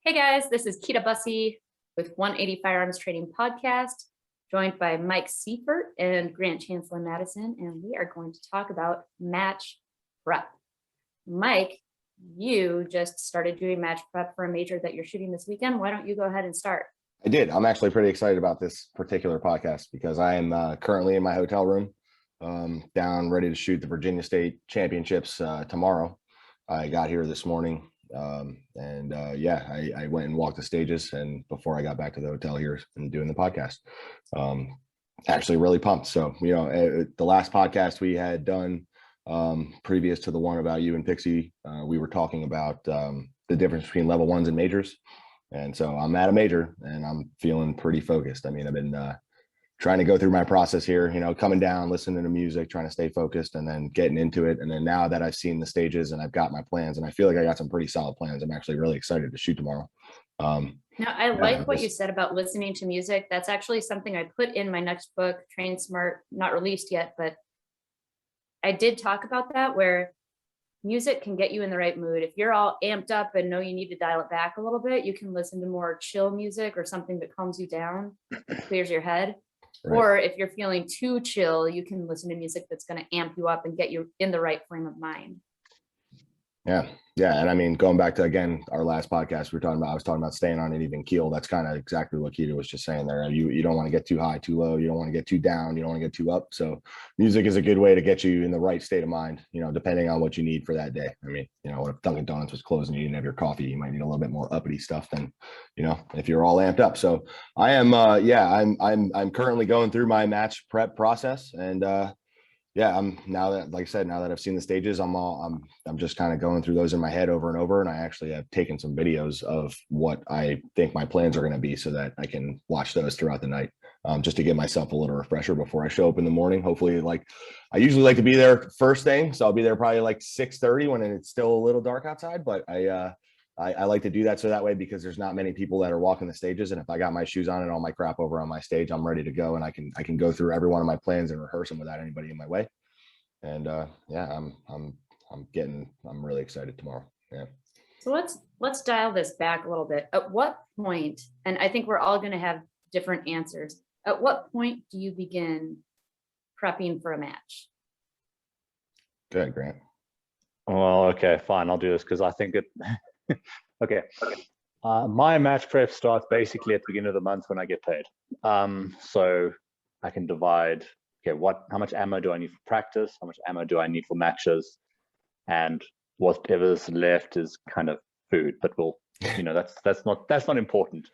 Hey guys, this is Kita Bussey with 180 Firearms Training Podcast, joined by Mike Seifert and Grant Chancellor Madison, and we are going to talk about match prep. Mike, you just started doing match prep for a major that you're shooting this weekend. Why don't you go ahead and start? I did. I'm actually pretty excited about this particular podcast because I am currently in my hotel room down ready to shoot the Virginia State Championships tomorrow. I got here this morning. I went and walked the stages, and before I got back to the hotel here and doing the podcast, actually really pumped. So, the last podcast we had done previous to the one about you and Pixie, we were talking about the difference between level ones and majors. And so I'm at a major and I'm feeling pretty focused. I mean, I've been trying to go through my process here, coming down, listening to music, trying to stay focused, and then getting into it. And then now that I've seen the stages and I've got my plans, and I feel like I got some pretty solid plans, I'm actually really excited to shoot tomorrow. Now, I like what you said about listening to music. That's actually something I put in my next book, Train Smart, not released yet, but I did talk about that, where music can get you in the right mood. If you're all amped up and know you need to dial it back a little bit, you can listen to more chill music or something that calms you down, clears your head. Right. Or if you're feeling too chill, you can listen to music that's going to amp you up and get you in the right frame of mind. Yeah. And I mean, going back to, again, our last podcast, I was talking about staying on an even keel. That's kind of exactly what Keita was just saying there. You don't want to get too high, too low. You don't want to get too down. You don't want to get too up. So music is a good way to get you in the right state of mind, depending on what you need for that day. I mean, what if Dunkin' Donuts was closed and you didn't have your coffee, you might need a little bit more uppity stuff than, if you're all amped up. So I am, I'm currently going through my match prep process, and I'm now that I've seen the stages, I'm just kind of going through those in my head over and over. And I actually have taken some videos of what I think my plans are going to be so that I can watch those throughout the night, just to give myself a little refresher before I show up in the morning. Hopefully, I usually like to be there first thing. So I'll be there probably like 6:30 when it's still a little dark outside, but I like to do that so that way, because there's not many people that are walking the stages. And if I got my shoes on and all my crap over on my stage, I'm ready to go, and I can go through every one of my plans and rehearse them without anybody in my way. And I'm really excited tomorrow. Yeah. So let's dial this back a little bit. At what point, and I think we're all going to have different answers, at what point do you begin prepping for a match? Go ahead, Grant. Well, okay, fine. I'll do this because I think it. Okay. My match prep starts basically at the beginning of the month when I get paid. So I can divide, how much ammo do I need for practice? How much ammo do I need for matches? And whatever's left is kind of food, but that's not important.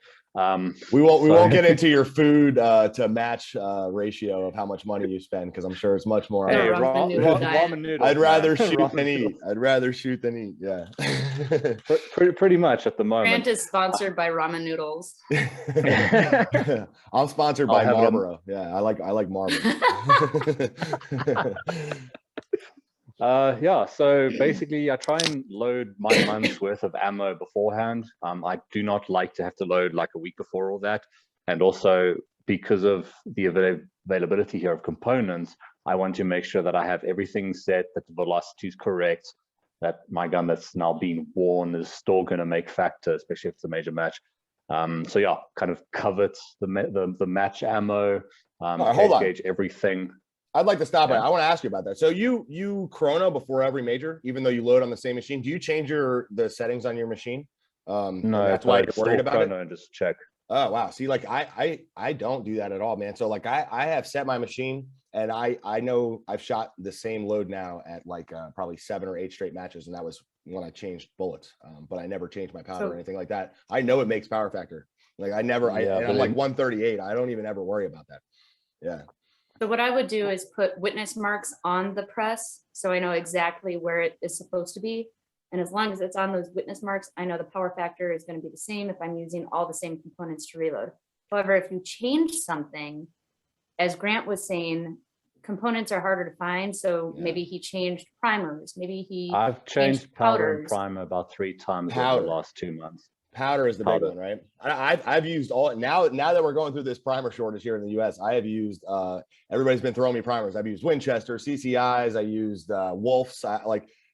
We won't get into your food to match ratio of how much money you spend, because I'm sure it's much more. Hey, ramen noodles. I'd rather shoot than eat. I'd rather shoot than eat. Yeah. pretty much at the moment. Grant is sponsored by ramen noodles. I'm sponsored by Marlboro. Yeah, I like Marlboro. So basically I try and load my month's worth of ammo beforehand. I do not like to have to load like a week before all that. And also because of the availability here of components, I want to make sure that I have everything set, that the velocity is correct, that my gun that's now being worn is still going to make factor, especially if it's a major match. Kind of covet the match ammo, gauge everything. I'd like to stop it. I want to ask you about that. So you chrono before every major, even though you load on the same machine. Do you change the settings on your machine? No, that's why you're worried about it. And just check. Oh wow. See, I don't do that at all, man. So I have set my machine, and I know I've shot the same load now at probably 7 or 8 straight matches, and that was when I changed bullets. But I never changed my powder or anything like that. I know it makes power factor. I'm like 138. I don't even ever worry about that. Yeah. So what I would do is put witness marks on the press, so I know exactly where it is supposed to be. And as long as it's on those witness marks, I know the power factor is going to be the same if I'm using all the same components to reload. However, if you change something, as Grant was saying, components are harder to find. So maybe he changed primers. Maybe I've changed powder and primer about 3 times over the last 2 months. Powder is the big one, right? I've used all now that we're going through this primer shortage here in the US. I have used everybody's been throwing me primers. I've used Winchester, CCIs, I used Wolf's.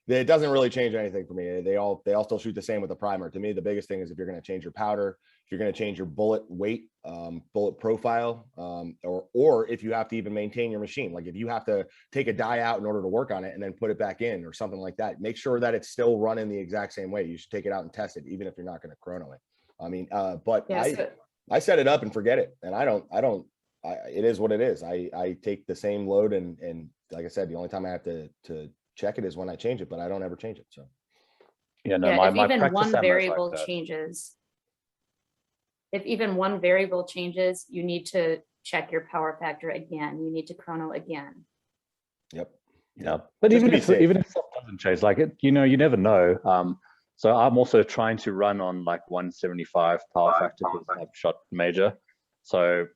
it doesn't really change anything for me. They all still shoot the same with the primer. To me, the biggest thing is if you're going to change your powder, if you're going to change your bullet weight, bullet profile, or if you have to even maintain your machine. Like if you have to take a die out in order to work on it and then put it back in or something like that, make sure that it's still running the exact same way. You should take it out and test it, even if you're not going to chrono it. I mean, but Yeah, I set it up and forget it, and it is what it is. I take the same load, and like I said, the only time I have to check it is when I change it, but I don't ever change it. So Yeah, no, yeah, my if even practice one ammo is like variable that. changes, you need to check your power factor again. You need to chrono again. Yep. Yeah, but Just to be even safe. if stuff doesn't change, like it, you never know. So I'm also trying to run on like 175 power factor because I've shot major. So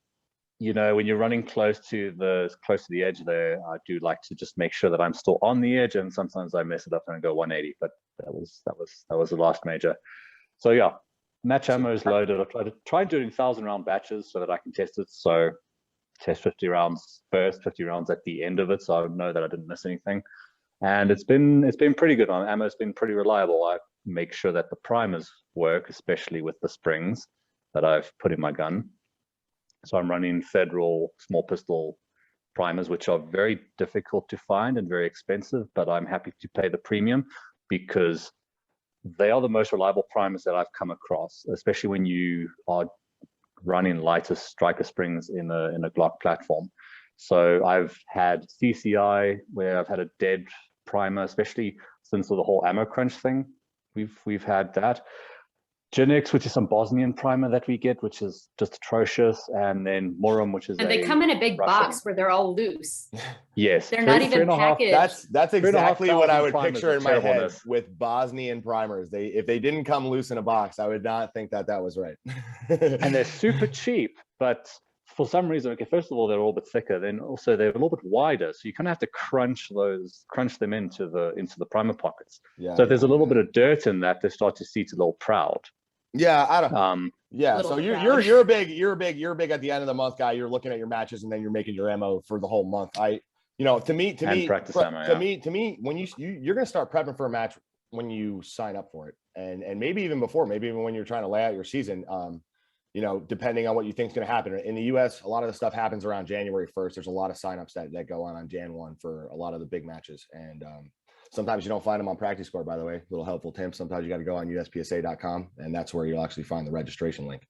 when you're running close to the edge there, I do like to just make sure that I'm still on the edge, and sometimes I mess it up and I go 180. But that was the last major. So yeah, match ammo is loaded. I try doing 1,000 round batches so that I can test it. So test 50 rounds first, 50 rounds at the end of it, so I know that I didn't miss anything. And it's been pretty good. On ammo's been pretty reliable. I make sure that the primers work, especially with the springs that I've put in my gun. So I'm running Federal small pistol primers, which are very difficult to find and very expensive, but I'm happy to pay the premium because they are the most reliable primers that I've come across, especially when you are running lighter striker springs in a Glock platform. So I've had CCI where I've had a dead primer, especially since the whole ammo crunch thing. We've had that. Genix, which is some Bosnian primer that we get, which is just atrocious, and then Murum, which is And they come in a big Russian box where they're all loose. Yes, They're not even packaged. That's exactly what I would primers picture of in my head terribleness. with Bosnian primers. If they didn't come loose in a box, I would not think that was right. And they're super cheap, but for some reason, okay, first of all, they're a little bit thicker, then also they're a little bit wider, so you kind of have to crunch them into the primer pockets. Yeah. So if there's a little bit of dirt in that, they start to seat a little proud. Yeah, I don't. Yeah, Little so proud. you're big at the end of the month guy. You're looking at your matches and then you're making your ammo for the whole month. To me, when you're going to start prepping for a match when you sign up for it, and maybe even before, maybe even when you're trying to lay out your season. Depending on what you think is going to happen in the US, a lot of the stuff happens around January 1st. There's a lot of signups that go on Jan 1 for a lot of the big matches, and sometimes you don't find them on Practice Score, by the way. Little helpful tip. Sometimes you got to go on USPSA.com, and that's where you'll actually find the registration link.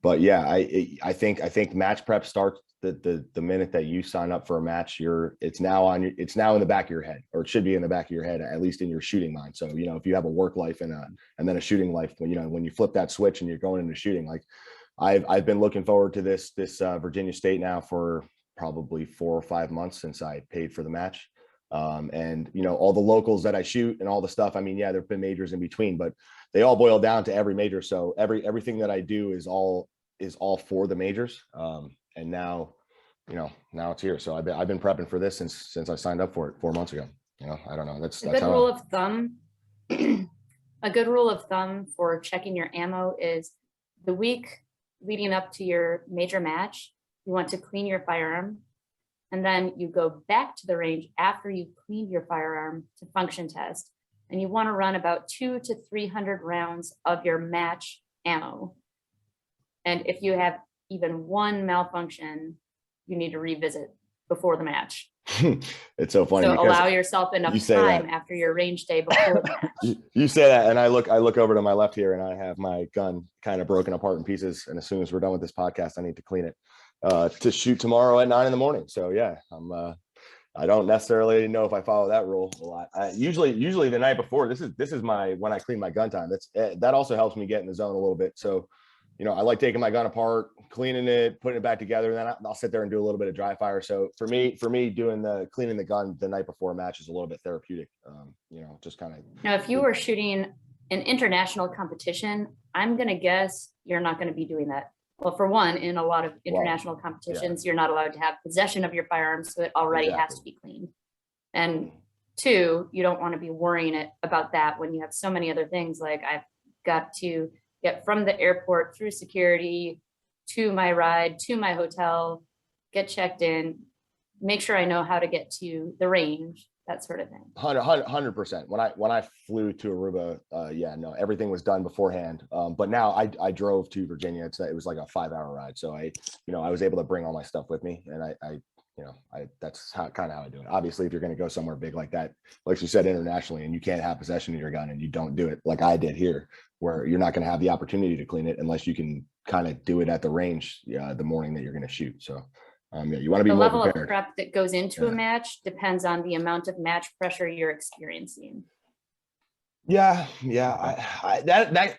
But yeah, I think match prep starts the minute that you sign up for a match. It's now in the back of your head, or it should be in the back of your head, at least in your shooting mind. So if you have a work life and then a shooting life, when you flip that switch and you're going into shooting, like I've been looking forward to this Virginia State now for probably 4 or 5 months since I paid for the match. And all the locals that I shoot and all the stuff, I mean, yeah, there've been majors in between, but they all boil down to every major. So everything that I do is all for the majors. And now it's here. So I've been prepping for this since I signed up for it 4 months ago. I don't know. That's A good rule of thumb. A good rule of thumb for checking your ammo is the week leading up to your major match, you want to clean your firearm. And then you go back to the range after you've cleaned your firearm to function test. And you want to run about 200 to 300 rounds of your match ammo. And if you have even one malfunction, you need to revisit before the match. It's so funny. So allow yourself enough time after your range day before the match. You say that, and I look over to my left here, and I have my gun kind of broken apart in pieces. And as soon as we're done with this podcast, I need to clean it to shoot tomorrow at 9 a.m. So yeah, I don't necessarily know if I follow that rule a lot. Usually the night before, this is when I clean my gun time. That also helps me get in the zone a little bit. So, I like taking my gun apart, cleaning it, putting it back together, and then I'll sit there and do a little bit of dry fire. So for me, doing cleaning the gun the night before a match is a little bit therapeutic. Just kind of. Now, if you were shooting an international competition, I'm going to guess you're not going to be doing that. Well, for one, in a lot of international competitions, you're not allowed to have possession of your firearm, so it already has to be cleaned. And two, you don't want to be worrying about that when you have so many other things, like I've got to get from the airport through security to my ride, to my hotel, get checked in, make sure I know how to get to the range, that sort of thing. 100%. When I flew to Aruba, yeah, no, everything was done beforehand. But now I drove to Virginia. It was like a 5-hour ride. So I was able to bring all my stuff with me, and that's kind of how I do it. Obviously, if you're going to go somewhere big like that, like you said, internationally, and you can't have possession of your gun, and you don't do it like I did here, where you're not going to have the opportunity to clean it unless you can kind of do it at the range the morning that you're going to shoot. So yeah, you want to be The more level of prepared. prep that goes into a Yeah. match depends on the amount of match pressure you're experiencing. Yeah,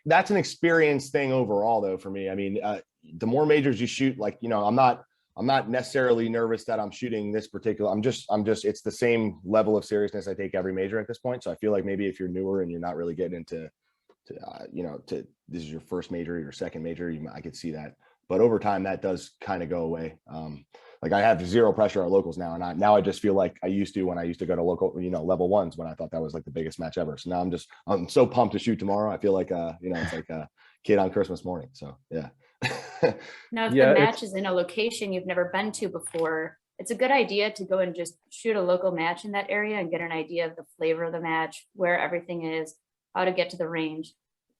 that's an experience thing overall, though, for me. I mean, the more majors you shoot, like, I'm not necessarily nervous that I'm shooting this particular. I'm just it's the same level of seriousness I take every major at this point. So I feel like maybe if you're newer and you're not really getting into this is your first major, your second major, I could see that. But over time, that does kind of go away. Like I have zero pressure at locals now, and now I just feel like I used to when I used to go to local, level ones, when I thought that was like the biggest match ever. So now I'm so pumped to shoot tomorrow. I feel like it's like a kid on Christmas morning. So yeah. Now, if Yeah, the match is in a location you've never been to before, it's a good idea to go and just shoot a local match in that area and get an idea of the flavor of the match, where everything is, how to get to the range.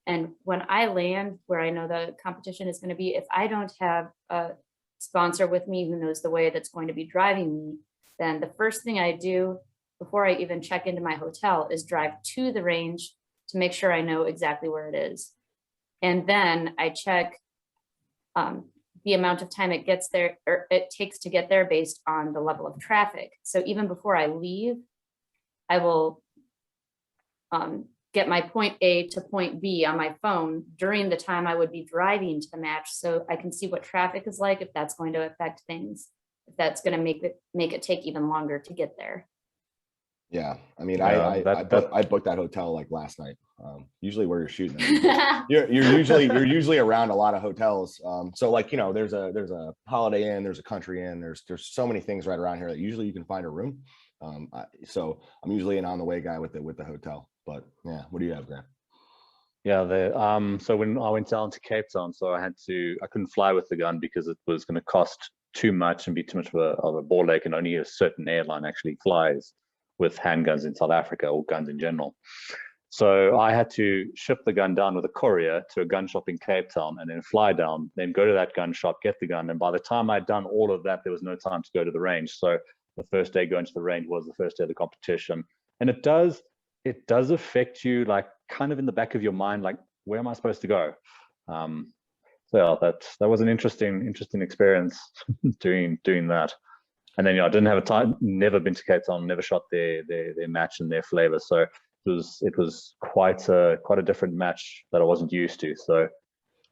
And when I land where I know the competition is going to be, if I don't have a sponsor with me who knows the way that's going to be driving me, then the first thing I do before I even check into my hotel is drive to the range to make sure I know exactly where it is. And then I check the amount of time it gets there, or it takes to get there, based on the level of traffic. So even before I leave, I will get my point A to point B on my phone during the time I would be driving to the match, so I can see what traffic is like, if that's going to affect things, if that's going to make it take even longer to get there. Yeah, I mean, Yeah, I booked that hotel like last night. Usually where you're shooting, you're usually around a lot of hotels. So like, there's a Holiday Inn, there's a Country Inn, there's so many things right around here that usually you can find a room. So I'm usually an on the way guy with the hotel. But yeah, what do you have, Grant? Yeah, so when I went down to Cape Town, so I couldn't fly with the gun because it was going to cost too much and be too much of a ball ache, and only a certain airline actually flies with handguns in South Africa, or guns in general. So I had to ship the gun down with a courier to a gun shop in Cape Town, and then fly down, then go to that gun shop, get the gun. And by the time I'd done all of that, there was no time to go to the range. So the first day going to the range was the first day of the competition. And it does affect you, like, kind of in the back of your mind, like, where am I supposed to go? So yeah, that was an interesting experience doing that. And then I didn't have a time, never been to Cape Town, never shot their match and their flavor. So it was quite a different match that I wasn't used to. So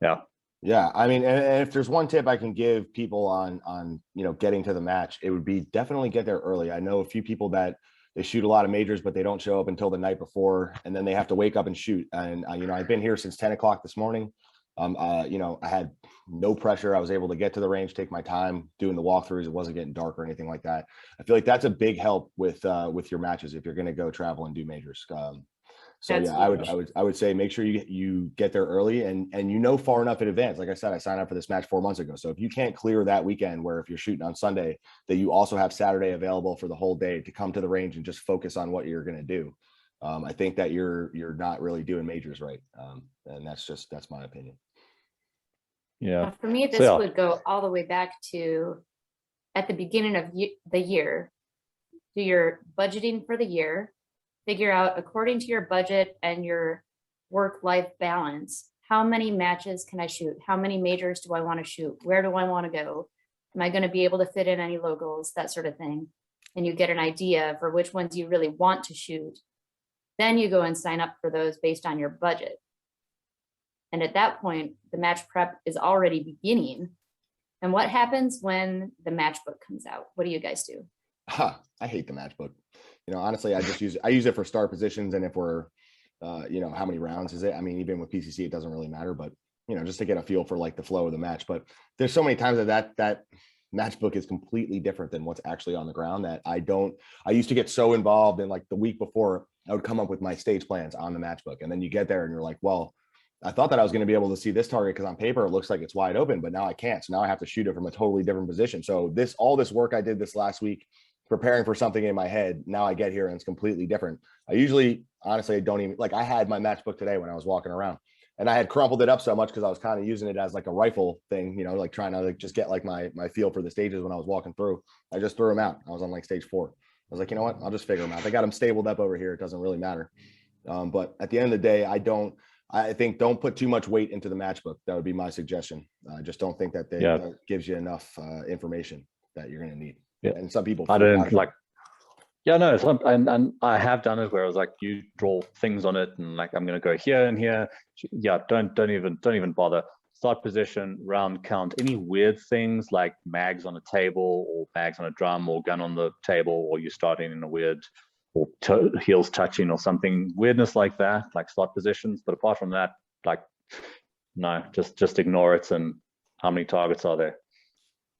yeah. Yeah, I mean, and if there's one tip I can give people on getting to the match, it would be definitely get there early. I know a few people that they shoot a lot of majors, but they don't show up until the night before, and then they have to wake up and shoot. And I've been here since 10 o'clock this morning. I had no pressure. I was able to get to the range, take my time doing the walkthroughs. It wasn't getting dark or anything like that. I feel like that's a big help with your matches if you're going to go travel and do majors. So That's yeah, I would say make sure you get there early and far enough in advance. Like I said, I signed up for this match 4 months ago. So if you can't clear that weekend, where if you're shooting on Sunday, that you also have Saturday available for the whole day to come to the range and just focus on what you're going to do. I think that you're not really doing majors right. And that's my opinion. Yeah. For me, this would go all the way back to at the beginning of the year. Do your budgeting for the year, figure out according to your budget and your work-life balance, how many matches can I shoot? How many majors do I want to shoot? Where do I want to go? Am I going to be able to fit in any locals, that sort of thing? And you get an idea for which ones you really want to shoot. Then you go and sign up for those based on your budget. And at that point, the match prep is already beginning. And what happens when the match book comes out? What do you guys do? I hate the match book. Honestly, I use it for start positions, and if we're, how many rounds is it? I mean, even with PCC, it doesn't really matter, but just to get a feel for like the flow of the match. But there's so many times that match book is completely different than what's actually on the ground that I used to get so involved in, like, the week before I would come up with my stage plans on the match book, and then you get there and you're like, well, I thought that I was going to be able to see this target because on paper it looks like it's wide open, but now I can't. So now I have to shoot it from a totally different position. So all this work I did this last week preparing for something in my head. Now I get here and it's completely different. I usually, honestly, I don't even like, I had my matchbook today when I was walking around and I had crumpled it up so much because I was kind of using it as like a rifle thing, you know, like trying to like just get like my feel for the stages when I was walking through. I just threw them out. I was on like stage 4. I was like, you know what? I'll just figure them out. They got them stabled up over here. It doesn't really matter. But at the end of the day, I think don't put too much weight into the matchbook. That would be my suggestion. I just don't think that that gives you enough information that you're going to need. Yeah. And some people, I don't like, yeah, no, and I have done it where I was like, you draw things on it and like, I'm going to go here and here. Yeah. Don't even bother. Start position, round count, any weird things like mags on a table or bags on a drum or gun on the table, or you're starting in a weird or heels touching or something, weirdness like that, like start positions. But apart from that, like, no, just ignore it. And how many targets are there?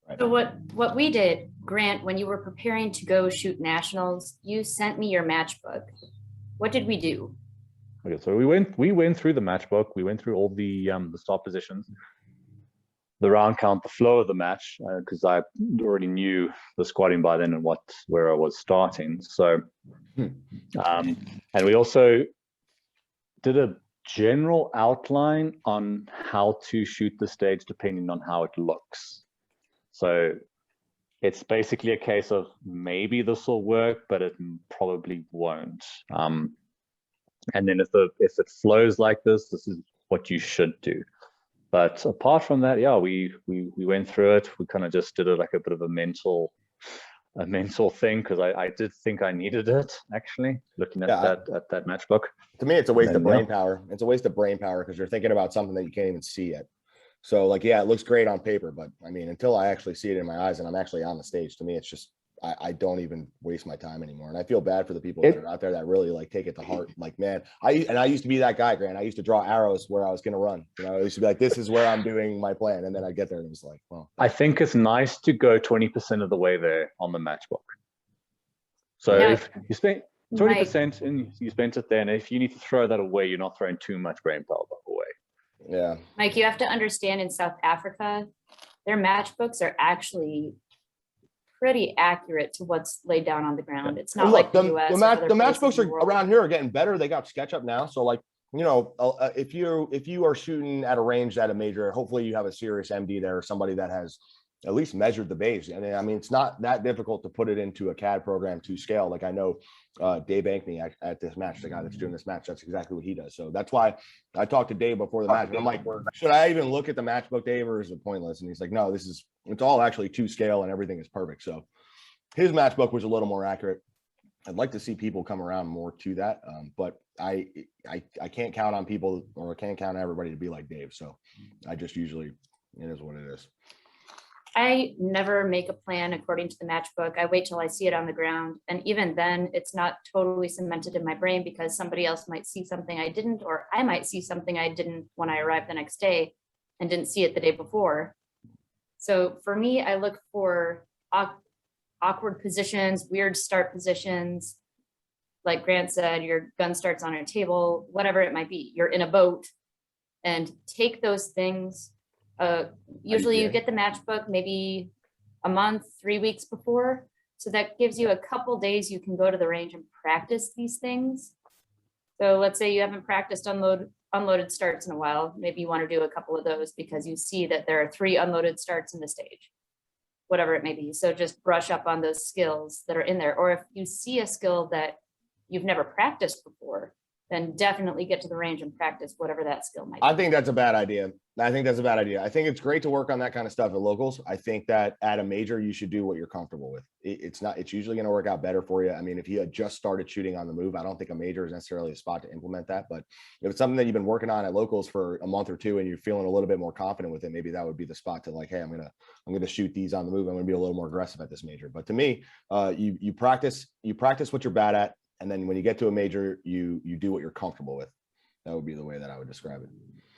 Right. So what we did, Grant, when you were preparing to go shoot nationals, you sent me your matchbook. What did we do? Okay, so we went through the matchbook. We went through all the start positions, the round count, the flow of the match, because I already knew the squatting by then and where I was starting. So, and we also did a general outline on how to shoot the stage depending on how it looks. So it's basically a case of maybe this will work, but it probably won't. And then if it flows like this is what you should do. But apart from that, yeah, we went through it. We kind of just did it like a bit of a mental thing, because I did think I needed it, actually, looking at that matchbook. To me, it's a waste of brain power. It's a waste of brain power because you're thinking about something that you can't even see yet. So like, yeah, it looks great on paper, but I mean, until I actually see it in my eyes and I'm actually on the stage, to me, it's just, I don't even waste my time anymore. And I feel bad for the people that are out there that really like take it to heart. Like, man, I used to be that guy, Grant. I used to draw arrows where I was going to run. You know, I used to be like, this is where I'm doing my plan. And then I get there and it was like, well, I think it's nice to go 20% of the way there on the matchbook. So if you spend 20% and you spent it there, and if you need to throw that away, you're not throwing too much brain power away. Yeah. Mike, you have to understand, in South Africa, their matchbooks are actually pretty accurate to what's laid down on the ground. It's not like the US. The matchbooks are around here are getting better. They got SketchUp now. So like, you know, if you are shooting at a range at a major, hopefully you have a serious MD there, or somebody that has at least measured the base. And I mean, it's not that difficult to put it into a CAD program to scale. Like I know Dave Ankney at this match, the guy that's doing this match, that's exactly what he does. So that's why I talked to Dave before the match. And I'm like, should I even look at the matchbook, Dave, or is it pointless? And he's like, no, it's all actually to scale and everything is perfect. So his matchbook was a little more accurate. I'd like to see people come around more to that. But I can't count on people, or I can't count on everybody to be like Dave. So I just usually, it is what it is. I never make a plan according to the matchbook. I wait till I see it on the ground. And even then, it's not totally cemented in my brain, because somebody else might see something I didn't, or I might see something I didn't when I arrived the next day and didn't see it the day before. So for me, I look for awkward positions, weird start positions. Like Grant said, your gun starts on a table, whatever it might be. You're in a boat, and take those things. Usually you get the matchbook maybe a month, 3 weeks before. So that gives you a couple days you can go to the range and practice these things. So let's say you haven't practiced unloaded starts in a while. Maybe you want to do a couple of those because you see that there are 3 unloaded starts in the stage, whatever it may be. So just brush up on those skills that are in there. Or if you see a skill that you've never practiced before, then definitely get to the range and practice whatever that skill might be. I think that's a bad idea. I think it's great to work on that kind of stuff at locals. I think that at a major, you should do what you're comfortable with. It's usually going to work out better for you. I mean, if you had just started shooting on the move, I don't think a major is necessarily a spot to implement that. But if it's something that you've been working on at locals for a month or two and you're feeling a little bit more confident with it, maybe that would be the spot to like, hey, I'm going to shoot these on the move. I'm going to be a little more aggressive at this major. But to me, you practice what you're bad at. And then when you get to a major, you do what you're comfortable with. That would be the way that I would describe it.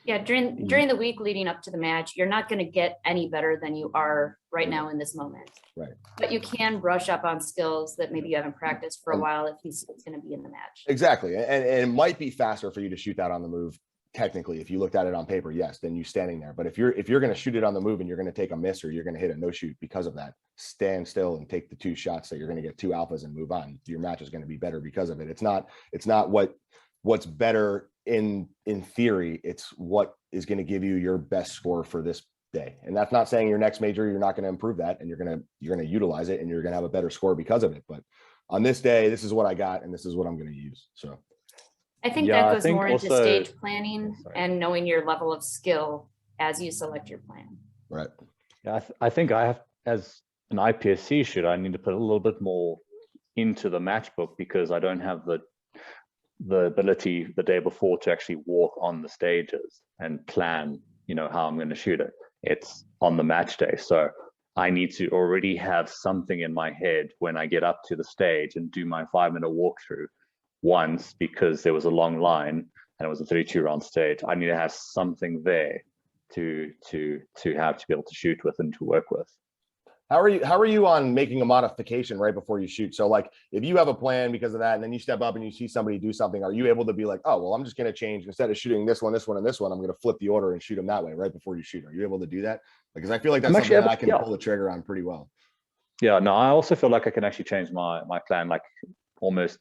Yeah, during the week leading up to the match, you're not going to get any better than you are right now in this moment. Right. But you can brush up on skills that maybe you haven't practiced for a while if you see it's going to be in the match. Exactly. And it might be faster for you to shoot that on the move technically, if you looked at it on paper, yes, then you standing there. But if you're going to shoot it on the move and you're going to take a miss or you're going to hit a no shoot because of that, stand still and take the 2 shots that you're going to get 2 alphas and move on. Your match is going to be better because of it. It's not what's better in theory. It's what is going to give you your best score for this day. And that's not saying your next major you're not going to improve that, and you're going to utilize it and you're going to have a better score because of it. But on this day, this is what I got and this is what I'm going to use. So I think Yeah, that I goes think more into also- stage planning sorry. and knowing your level of skill as you select your plan. right. Yeah, I think I have, as an IPSC shooter, I need to put a little bit more into the match book because I don't have the ability the day before to actually walk on the stages and plan, how I'm going to shoot it. It's on the match day. So I need to already have something in my head when I get up to the stage and do my 5-minute walkthrough once, because there was a long line and it was a 32 round stage. I need to have something there to have to be able to shoot with and to work with. How are you on making a modification right before you shoot? So like if you have a plan because of that, and then you step up and you see somebody do something, are you able to be like, oh, well, I'm just going to change, instead of shooting this one, and this one, I'm going to flip the order and shoot them that way right before you shoot? Are you able to do that? Because I feel like that's I'm something actually that I can yeah. pull the trigger on pretty well. Yeah, no, I also feel like I can actually change my plan like almost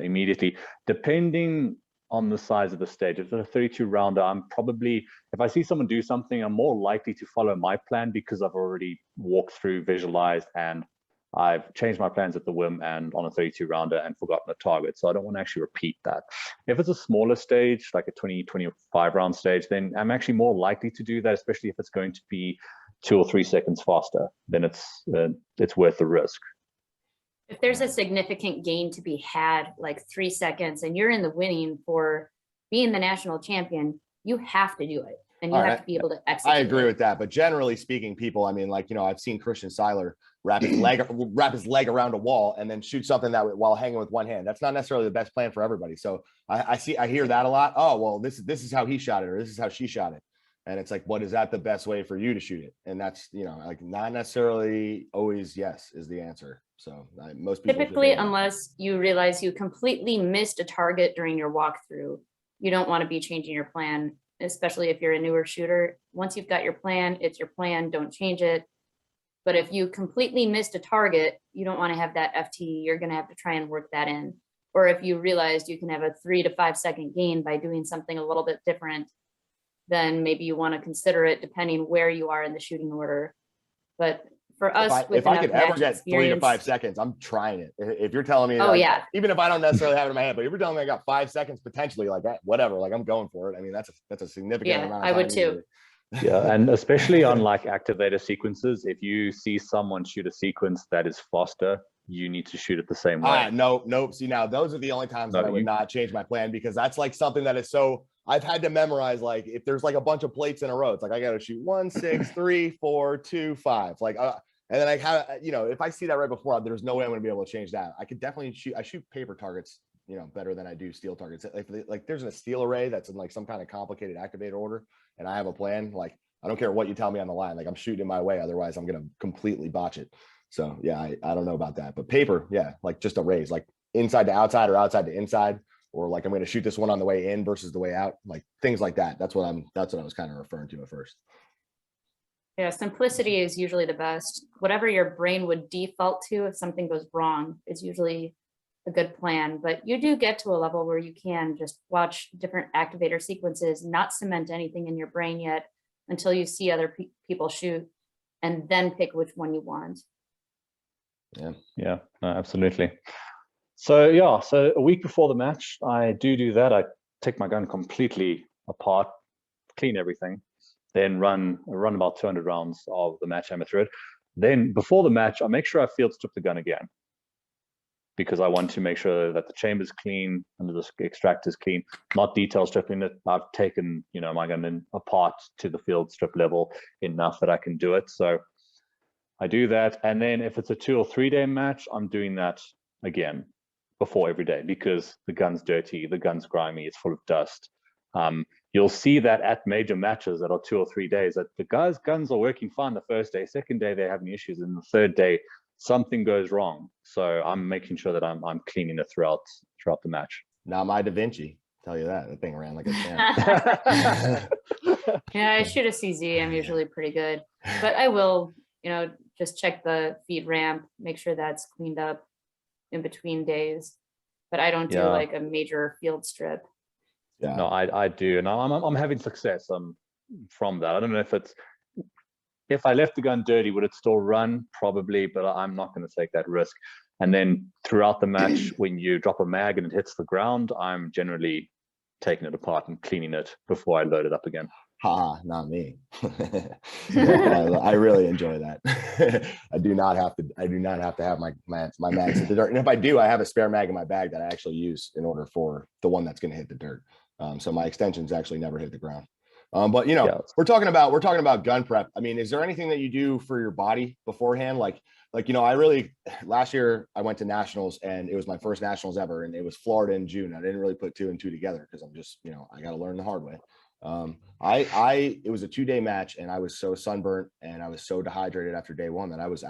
immediately, depending on the size of the stage. If it's a 32 rounder, I'm probably, if I see someone do something, I'm more likely to follow my plan because I've already walked through, visualized, and I've changed my plans at the whim and on a 32 rounder and forgotten a target. So I don't want to actually repeat that. If it's a smaller stage, like a 25 round stage, then I'm actually more likely to do that, especially if it's going to be 2 or 3 seconds faster. Then it's worth the risk. If there's a significant gain to be had, like 3 seconds, and you're in the winning for being the national champion, you have to do it. And you have to be able to execute. I agree it. with that. But generally speaking, people, I mean, like, I've seen Christian Seiler wrap his leg around a wall and then shoot something that while hanging with one hand. That's not necessarily the best plan for everybody. So I hear that a lot. Oh, well, this is how he shot it, or this is how she shot it. And it's like, what is that the best way for you to shoot it? And that's, like not necessarily always yes is the answer. So most people typically, unless you realize you completely missed a target during your walkthrough, you don't want to be changing your plan, especially if you're a newer shooter. Once you've got your plan, it's your plan, don't change it. But if you completely missed a target, you don't want to have that FT. You're going to have to try and work that in. Or if you realized you can have a 3 to 5 second gain by doing something a little bit different, then maybe you want to consider it depending where you are in the shooting order. But for us, if I could ever get 3 to 5 seconds, I'm trying it. If you're telling me, even if I don't necessarily have it in my head, but if you're telling me I got 5 seconds potentially, like that, whatever, like I'm going for it. I mean, that's a significant amount of time. I would too. Yeah, and especially on like activator sequences, if you see someone shoot a sequence that is faster, you need to shoot it the same way. Nope. See, now those are the only times that I would not change my plan, because that's like something that is so, I've had to memorize, like if there's like a bunch of plates in a row, it's like I got to shoot 1, 6, 3, 4, 2, 5, like and then I have, if I see that right before, there's no way I'm going to be able to change that. I could definitely shoot paper targets, better than I do steel targets. Like there's a steel array that's in like some kind of complicated activator order, and I have a plan. Like I don't care what you tell me on the line, like I'm shooting my way, otherwise I'm going to completely botch it. So yeah, I don't know about that, but paper, yeah, like just arrays, like inside to outside or outside to inside, or like I'm going to shoot this one on the way in versus the way out, like things like that. That's what I was kind of referring to at first. Yeah, simplicity is usually the best. Whatever your brain would default to if something goes wrong is usually a good plan. But you do get to a level where you can just watch different activator sequences, not cement anything in your brain yet until you see other people shoot, and then pick which one you want. Yeah, no, absolutely. So yeah, so a week before the match, I do that. I take my gun completely apart, clean everything, then run about 200 rounds of the match ammo through it. Then before the match, I make sure I field strip the gun again, because I want to make sure that the chamber's clean and the extractor's clean, not detail stripping it. I've taken, my gun apart to the field strip level enough that I can do it. So I do that. And then if it's a 2 or 3 day match, I'm doing that again before every day, because the gun's dirty, the gun's grimy, it's full of dust. You'll see that at major matches that are 2 or 3 days, that the guys' guns are working fine the first day, second day they're having issues, and the third day something goes wrong. So I'm making sure that I'm cleaning it throughout the match. Now my Da Vinci, tell you that. The thing ran like a champ. Yeah, I shoot a CZ. I'm usually pretty good, but I will, just check the feed ramp, make sure that's cleaned up in between days. But I don't do Yeah. like a major field strip. Yeah. No, I do, and I'm having success from that. I don't know if I left the gun dirty, would it still run? Probably, but I'm not going to take that risk. And then throughout the match, when you drop a mag and it hits the ground, I'm generally taking it apart and cleaning it before I load it up again. Not me. I really enjoy that. I do not have to have my mags hit the dirt. And if I do, I have a spare mag in my bag that I actually use in order for the one that's going to hit the dirt. So my extensions actually never hit the ground. But we're talking about gun prep. I mean, is there anything that you do for your body beforehand? Last year I went to nationals and it was my first nationals ever, and it was Florida in June. I didn't really put 2 and 2 together because I'm just, I got to learn the hard way. It was a 2-day match, and I was so sunburnt and I was so dehydrated after day 1 that I was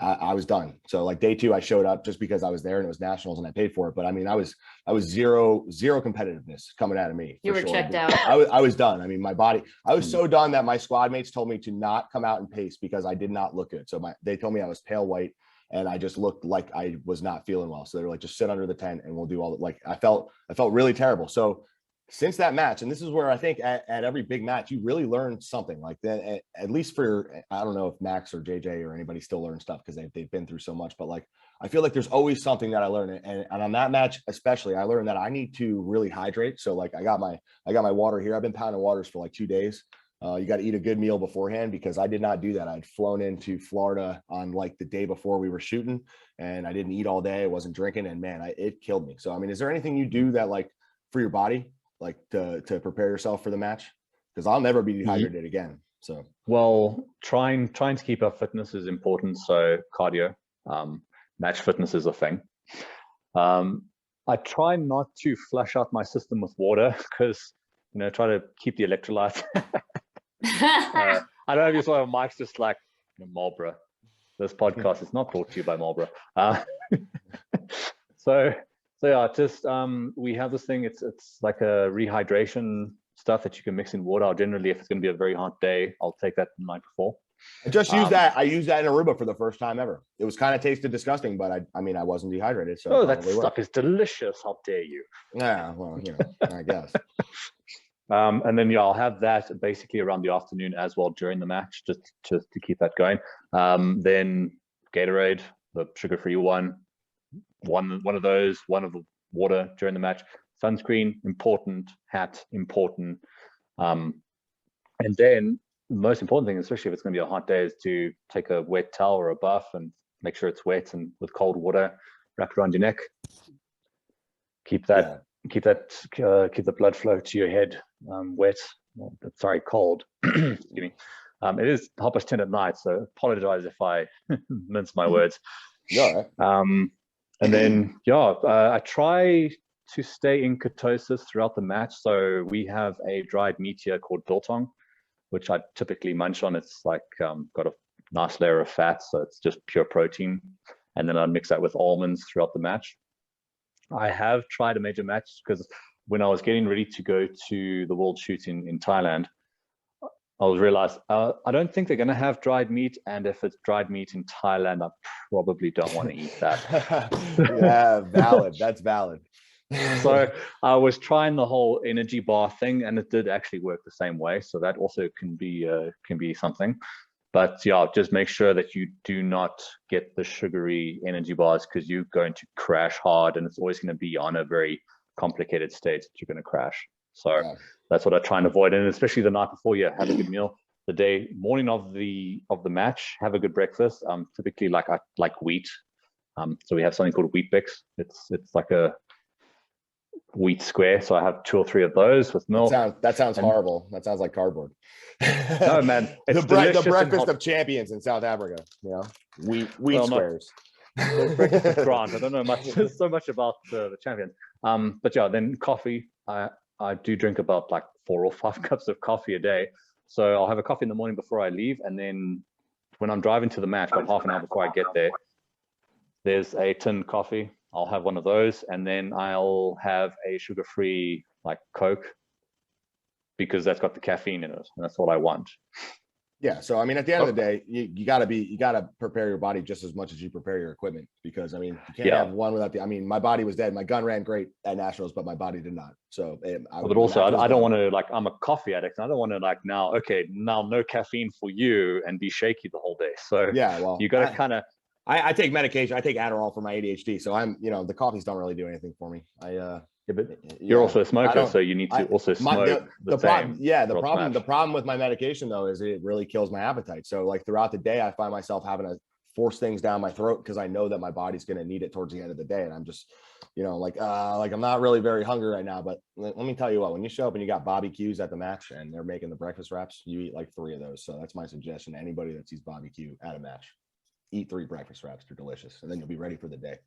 I was done. So like day 2, I showed up just because I was there and it was nationals and I paid for it. But I mean, I was zero competitiveness coming out of me. You were checked out. I was done. I mean, my body, I was so done that my squad mates told me to not come out and pace because I did not look good. So they told me I was pale white and I just looked like I was not feeling well. So they were like, just sit under the tent and we'll do all that. I felt really terrible. So since that match, and this is where I think at every big match, you really learn something like that, at least I don't know if Max or JJ or anybody still learns stuff because they've been through so much, but I feel like there's always something that I learned. And on that match, especially, I learned that I need to really hydrate. So I got my water here. I've been pounding waters for 2 days. You got to eat a good meal beforehand because I did not do that. I'd flown into Florida on the day before we were shooting and I didn't eat all day. I wasn't drinking and man, it killed me. So, I mean, is there anything you do that for your body? To prepare yourself for the match, because I'll never be dehydrated again. So trying to keep up fitness is important. So cardio, match fitness is a thing. I try not to flush out my system with water because try to keep the electrolytes. I don't know if you saw Mike's just like Marlboro. This podcast is not brought to you by Marlboro. So yeah, just we have this thing. It's like a rehydration stuff that you can mix in water. Generally, if it's going to be a very hot day, I'll take that the night before. I just used that. I used that in Aruba for the first time ever. It was kind of tasted disgusting, but I mean, I wasn't dehydrated. So that stuff is delicious. How dare you? Yeah, well, I guess. And then I'll have that basically around the afternoon as well during the match, just to keep that going. Then Gatorade, the sugar-free one of those, one of the water during the match. Sunscreen important, hat important, and then the most important thing, especially if it's going to be a hot day, is to take a wet towel or a buff and make sure it's wet and with cold water, wrap it around your neck. Keep the blood flow to your head wet. Well, sorry, cold. Excuse me. It is 10:30 at night, so apologize if I mince my words. Yeah. And then, I try to stay in ketosis throughout the match. So we have a dried meat here called biltong, which I typically munch on. It's got a nice layer of fat, so it's just pure protein. And then I mix that with almonds throughout the match. I have tried a major match because when I was getting ready to go to the World Shoot in Thailand, I realized I don't think they're going to have dried meat, and if it's dried meat in Thailand, I probably don't want to eat that. Yeah, valid. That's valid. So I was trying the whole energy bar thing, and it did actually work the same way. So that also can be something. But just make sure that you do not get the sugary energy bars because you're going to crash hard, and it's always going to be on a very complicated state that you're going to crash. So that's what I try and avoid, and especially the night before, have a good meal. The morning of the match, have a good breakfast. Typically, I like wheat. So we have something called Wheat Bix. It's like a wheat square. So I have 2 or 3 of those with milk. That sounds horrible. That sounds like cardboard. No, man. It's the breakfast of champions in South Africa. Wheat squares. Breakfast is grand. I don't know so much about the champions. But then coffee. I do drink about 4 or 5 cups of coffee a day. So I'll have a coffee in the morning before I leave. And then when I'm driving to the match, about half an hour before I get there, there's a tin coffee I'll have one of those, and then I'll have a sugar-free like Coke, because that's got the caffeine in it, and that's what I want. Yeah. So, I mean, at the end of the day, you gotta prepare your body just as much as you prepare your equipment, because I mean, you can't have one without I mean, my body was dead. My gun ran great at nationals, but my body did not. So, but also I don't want to, like, I'm a coffee addict, and I don't want to like now no caffeine for you and be shaky the whole day. So yeah, well, you got to kind of. I take medication. I take Adderall for my ADHD. So I'm, the coffees don't really do anything for me. But you're also a smoker, so you need to also smoke the same. The problem with my medication though is it really kills my appetite. So like throughout the day, I find myself having to force things down my throat because I know that my body's going to need it towards the end of the day, and I'm just, like I'm not really very hungry right now. But let me tell you what, when you show up and you got Bobby Q's at the match and they're making the breakfast wraps, you eat like 3 of those. So that's my suggestion to anybody that sees Bobby Q at a match: eat 3 breakfast wraps. They're delicious, and then you'll be ready for the day.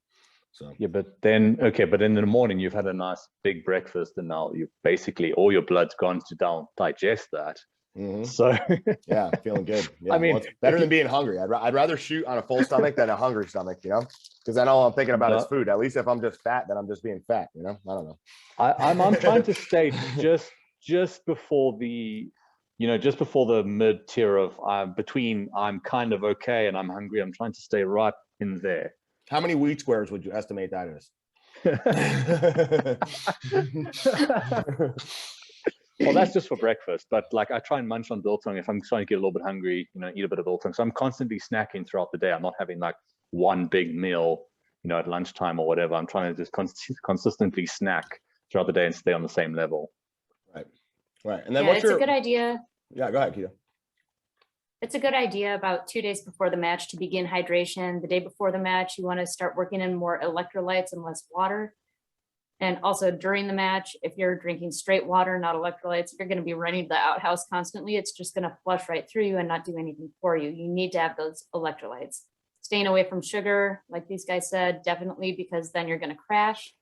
So yeah, but then in the morning you've had a nice big breakfast, and now you basically all your blood's gone to digest that. Mm-hmm. So yeah, feeling good. Yeah, I mean, it's better than being hungry. I'd rather shoot on a full stomach than a hungry stomach, because then all I'm thinking about is food. At least if I'm just fat, then I'm just being fat. I don't know. I'm trying to stay just before the mid tier of between I'm kind of okay and I'm hungry. I'm trying to stay right in there. How many wheat squares would you estimate that is? Well, that's just for breakfast, but like I try and munch on biltong if I'm trying to get a little bit hungry, eat a bit of biltong. So I'm constantly snacking throughout the day. I'm not having like one big meal, at lunchtime or whatever. I'm trying to just consistently snack throughout the day and stay on the same level. Right. And then it's a good idea. Yeah, go ahead, Keto. It's a good idea about 2 days before the match to begin hydration. The day before the match, you want to start working in more electrolytes and less water. And also during the match, if you're drinking straight water, not electrolytes, you're going to be running to the outhouse constantly. It's just going to flush right through you and not do anything for you. You need to have those electrolytes. Staying away from sugar, like these guys said, definitely, because then you're going to crash.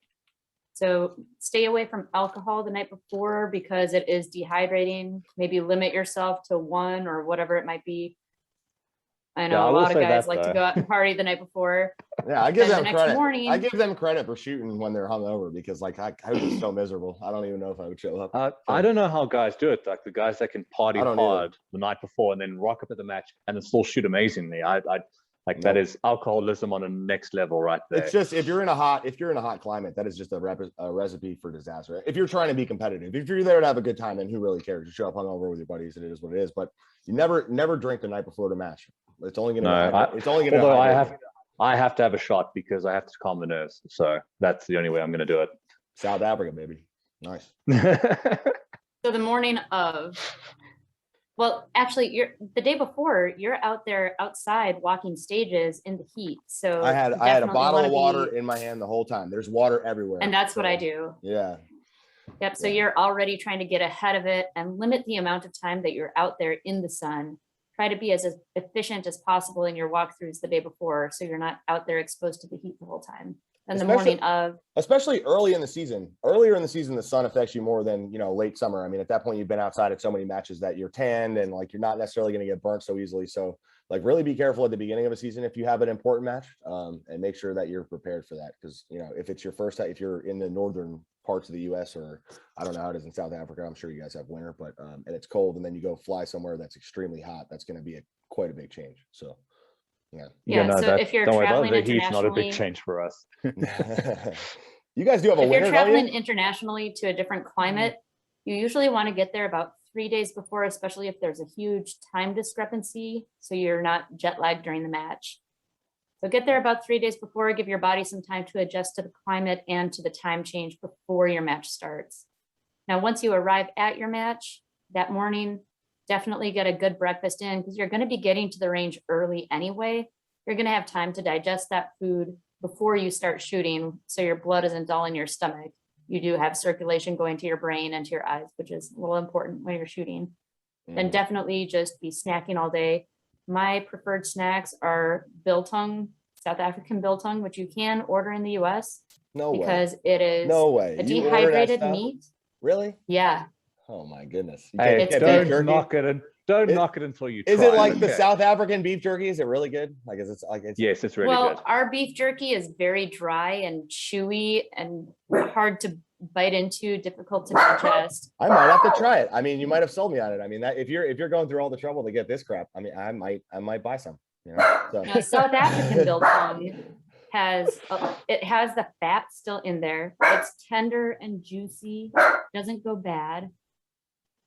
So stay away from alcohol the night before because it is dehydrating. Maybe limit yourself to 1 or whatever it might be. I know a lot of guys like to go out and party the night before. Yeah, I give them credit. I give them credit for shooting when they're hungover because like I was just so miserable. I don't even know if I would show up. I don't know how guys do it. Like the guys that can party hard the night before and then rock up at the match and then still shoot amazingly. That is alcoholism on a next level right there. It's just if you're in a hot climate, that is just a recipe for disaster. If you're trying to be competitive, if you're there to have a good time, then who really cares? You show up hungover with your buddies, and it is what it is. But you never drink the night before the match. It's only going to. Although I have to have a shot because I have to calm the nerves. So that's the only way I'm going to do it. South Africa, baby, nice. So the morning of. Well, actually, the day before, you're out there outside walking stages in the heat. So I had a bottle of water in my hand the whole time. There's water everywhere. And that's what I do. Yeah. Yep. So you're already trying to get ahead of it and limit the amount of time that you're out there in the sun. Try to be as efficient as possible in your walkthroughs the day before, so you're not out there exposed to the heat the whole time. And the morning of, especially earlier in the season, the sun affects you more than late summer. I mean, at that point, you've been outside at so many matches that you're tanned and like you're not necessarily going to get burnt so easily. So like really be careful at the beginning of a season if you have an important match, and make sure that you're prepared for that, because if it's your first time, if you're in the northern parts of the US, or I don't know how it is in South Africa, I'm sure you guys have winter, but and it's cold, and then you go fly somewhere that's extremely hot, that's going to be quite a big change. So so if you're traveling the heat's not a big change for us. You guys do have a winter. If you're traveling internationally to a different climate, you usually want to get there about 3 days before, especially if there's a huge time discrepancy, so you're not jet lagged during the match. So get there about 3 days before, give your body some time to adjust to the climate and to the time change before your match starts. Now, once you arrive at your match that morning, definitely get a good breakfast in, because you're going to be getting to the range early anyway. You're going to have time to digest that food before you start shooting, so your blood isn't all in your stomach. You do have circulation going to your brain and to your eyes, which is a little important when you're shooting. Then definitely just be snacking all day. My preferred snacks are biltong, South African biltong, which you can order in the US. Because it is a dehydrated meat. Really? Yeah. Oh my goodness. Hey, don't don't knock it until you try. Is it like the okay? South African beef jerky? Is it really good? Like, is it like it's Yes, it's really Well, good. our beef jerky is very dry and chewy and hard to bite into, difficult to digest. I might have to try it. I mean, you might have sold me on it. I mean, that if you're going through all the trouble to get this crap, I mean, I might buy some. You know, so. Now, South African biltong has it has the fat still in there. It's tender and juicy, doesn't go bad.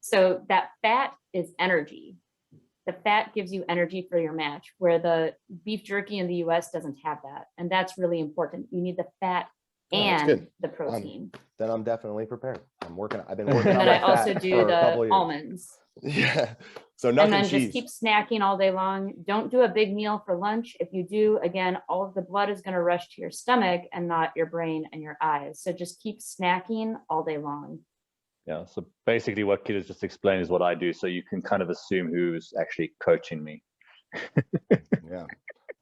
So that fat is energy. The fat gives you energy for your match, where the beef jerky in the US doesn't have that. And that's really important. You need the fat Oh, that's and good. the protein. Then I'm definitely prepared. I've been working And on then my I also fat do for a couple the of years. almonds. Yeah. So And nothing then cheese. just keep snacking all day long. Don't do a big meal for lunch. If you do, again, all of the blood is going to rush to your stomach and not your brain and your eyes. So just keep snacking all day long. Yeah. So basically, what Kid has just explained is what I do. So you can kind of assume who's actually coaching me. Yeah.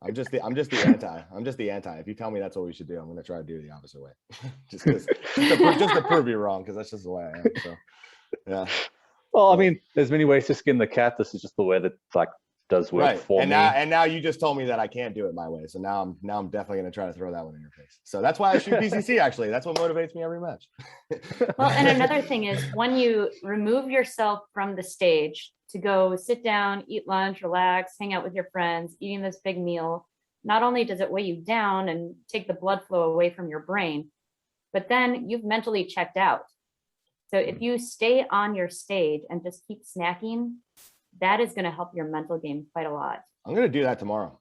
I'm just the anti. If you tell me that's what we should do, I'm gonna try to do it the opposite way. just to prove you wrong, because that's just the way I am. So yeah. Well, I mean, there's many ways to skin the cat. This is just the way that like does work for and me. Now you just told me that I can't do it my way. So now I'm definitely gonna try to throw that one in your face. So that's why I shoot PCC. Actually, that's what motivates me every match. Well, and another thing is when you remove yourself from the stage to go sit down, eat lunch, relax, hang out with your friends, eating this big meal, not only does it weigh you down and take the blood flow away from your brain, but then you've mentally checked out. So if you stay on your stage and just keep snacking, that is going to help your mental game quite a lot. I'm gonna do that tomorrow.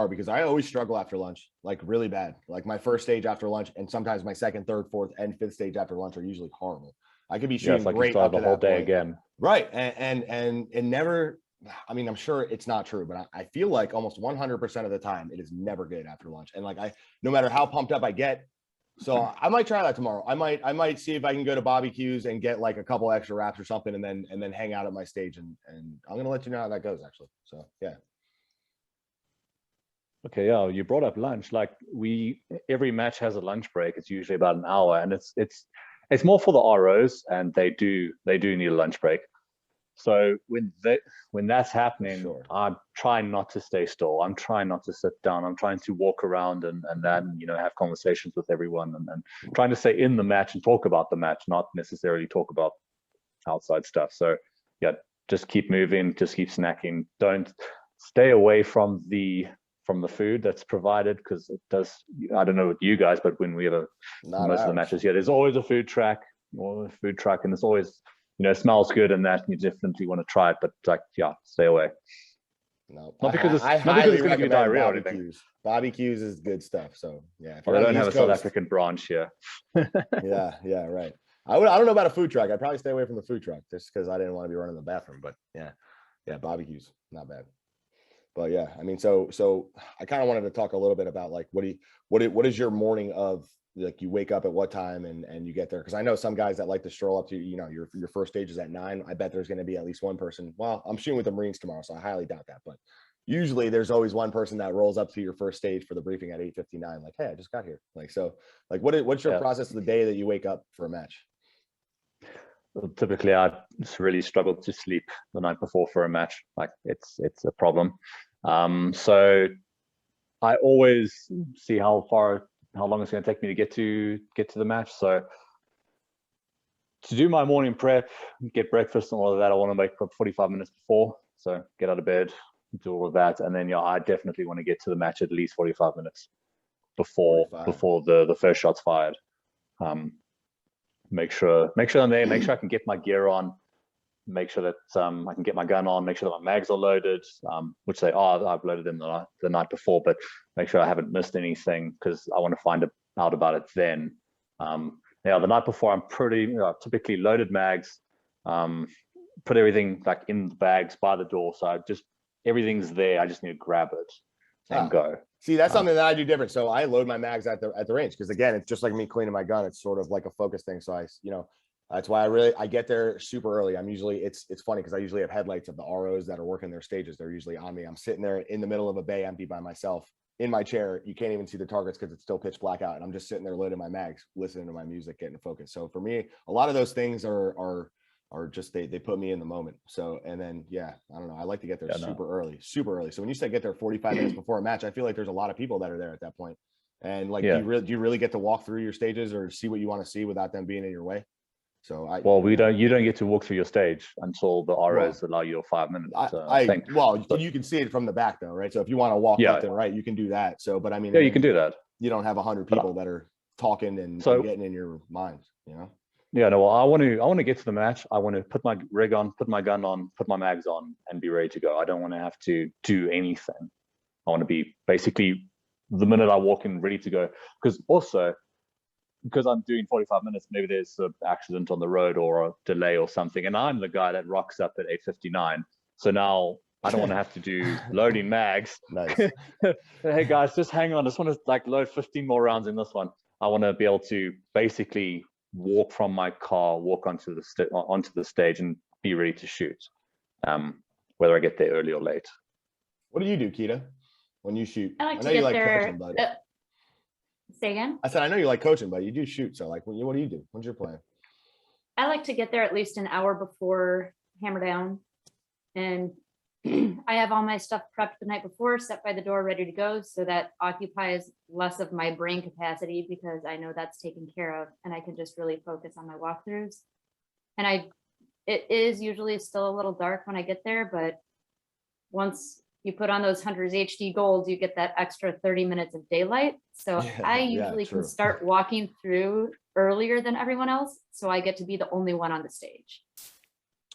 Because I always struggle after lunch, like really bad. Like my first stage after lunch, and sometimes my second, third, fourth, and fifth stage after lunch are usually horrible. I could be shooting it's like great you start up to the whole that day point. again. Right, and never. I mean, I'm sure it's not true, but I feel like almost 100% of the time it is never good after lunch. And like no matter how pumped up I get, so I might try that tomorrow. I might see if I can go to Bobby Q's and get like a couple extra wraps or something, and then hang out at my stage, and I'm gonna let you know how that goes actually. So yeah. Okay, yeah, you brought up lunch. Like every match has a lunch break. It's usually about an hour, and it's more for the ROs, and they do need a lunch break. So when that's happening, Sure. I'm trying not to stay still. I'm trying not to sit down. I'm trying to walk around and then have conversations with everyone and trying to stay in the match and talk about the match, not necessarily talk about outside stuff. So yeah, just keep moving, just keep snacking. Don't stay away from the food that's provided, because it does. I don't know with you guys, but when we have most of the matches here, there's always a food truck, and it's always it smells good and that, and you definitely want to try it, but like stay away. No, not because it's I going to give you recommend diarrhea or Bobby anything. Q's. Bobby Q's is good stuff. So yeah, Well, they don't have a South African branch here. yeah, right. I don't know about a food truck. I'd probably stay away from the food truck just because I didn't want to be running the bathroom. But yeah, Bobby Q's not bad. But yeah, I mean, so I kind of wanted to talk a little bit about like what is your morning of, like, you wake up at what time and you get there? Because I know some guys that like to stroll up to your first stage is at 9. I bet there's going to be at least one person. Well, I'm shooting with the Marines tomorrow, so I highly doubt that. But usually there's always one person that rolls up to your first stage for the briefing at 8:59. Like, hey, I just got here. Like, so like what's your process of the day that you wake up for a match? Well, typically, I really struggle to sleep the night before for a match. Like it's a problem. So I always see how long it's going to take me to get to the match. So to do my morning prep, get breakfast and all of that, I want to make up 45 minutes before. So get out of bed, do all of that, and then I definitely want to get to the match at least 45 minutes before the first shot's fired. Make sure I'm there. Make sure I can get my gear on. Make sure that I can get my gun on. Make sure that my mags are loaded, which they are. I've loaded them the night before, but make sure I haven't missed anything because I want to find out about it then. The night before, I'm pretty typically loaded mags. Put everything like in the bags by the door, so everything's there. I just need to grab it and go. See, that's something that I do different. So I load my mags at the range because, again, it's just like me cleaning my gun. It's sort of like a focus thing. So that's why I get there super early. I'm usually, it's funny because I usually have headlights of the ROs that are working their stages. They're usually on me. I'm sitting there in the middle of a bay empty by myself in my chair. You can't even see the targets because it's still pitch black out. And I'm just sitting there loading my mags, listening to my music, getting focused. So for me, a lot of those things are just they put me in the moment. So, and then I don't know, I like to get there Yeah, no. super early. So when you say get there 45 minutes before a match, I feel like there's a lot of people that are there at that point. And like, Yeah. do you really get to walk through your stages or see what you want to see without them being in your way? So you don't get to walk through your stage until the ROs allow you a 5 minute thing. You can see it from the back though, right? So if you want to walk left and right, you can do that. So, but I mean, you can do that. You don't have 100 people that are talking and getting in your mind, you know? Yeah, no, well, I want to get to the match. I want to put my rig on, put my gun on, put my mags on, and be ready to go. I don't want to have to do anything. I want to be basically the minute I walk in ready to go. Because I'm doing 45 minutes, maybe there's an accident on the road or a delay or something, and I'm the guy that rocks up at 8:59. So now I don't want to have to do loading mags. Nice. Hey guys, just hang on. I just want to like load 15 more rounds in this one. I want to be able to basically walk from my car, walk onto the stage, and be ready to shoot. Whether I get there early or late. What do you do, Kita, when you shoot? I like to get there. Coaching, but say again? I said I know you like coaching, but you do shoot. So like, what do you do? What's your plan? I like to get there at least an hour before hammer down, and I have all my stuff prepped the night before, set by the door, ready to go, so that occupies less of my brain capacity because I know that's taken care of, and I can just really focus on my walkthroughs. And it is usually still a little dark when I get there, but once you put on those Hunter's HD golds, you get that extra 30 minutes of daylight. So I usually can start walking through earlier than everyone else, so I get to be the only one on the stage.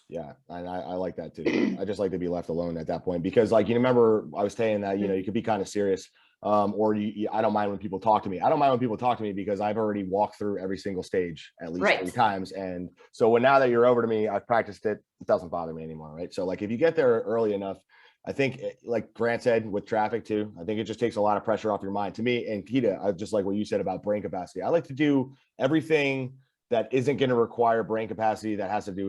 Yeah, and I like that too. I just like to be left alone at that point because, like, you remember I was saying that, you know, you could be kind of serious, or I don't mind when people talk to me. I don't mind when people talk to me because I've already walked through every single stage at least 3 times. And so now that you're over to me, I've practiced it. It doesn't bother me anymore, right? So like if you get there early enough, I think, like Grant said, with traffic too, I think it just takes a lot of pressure off your mind. To me, and Kita, I just like what you said about brain capacity. I like to do everything that isn't going to require brain capacity that has to do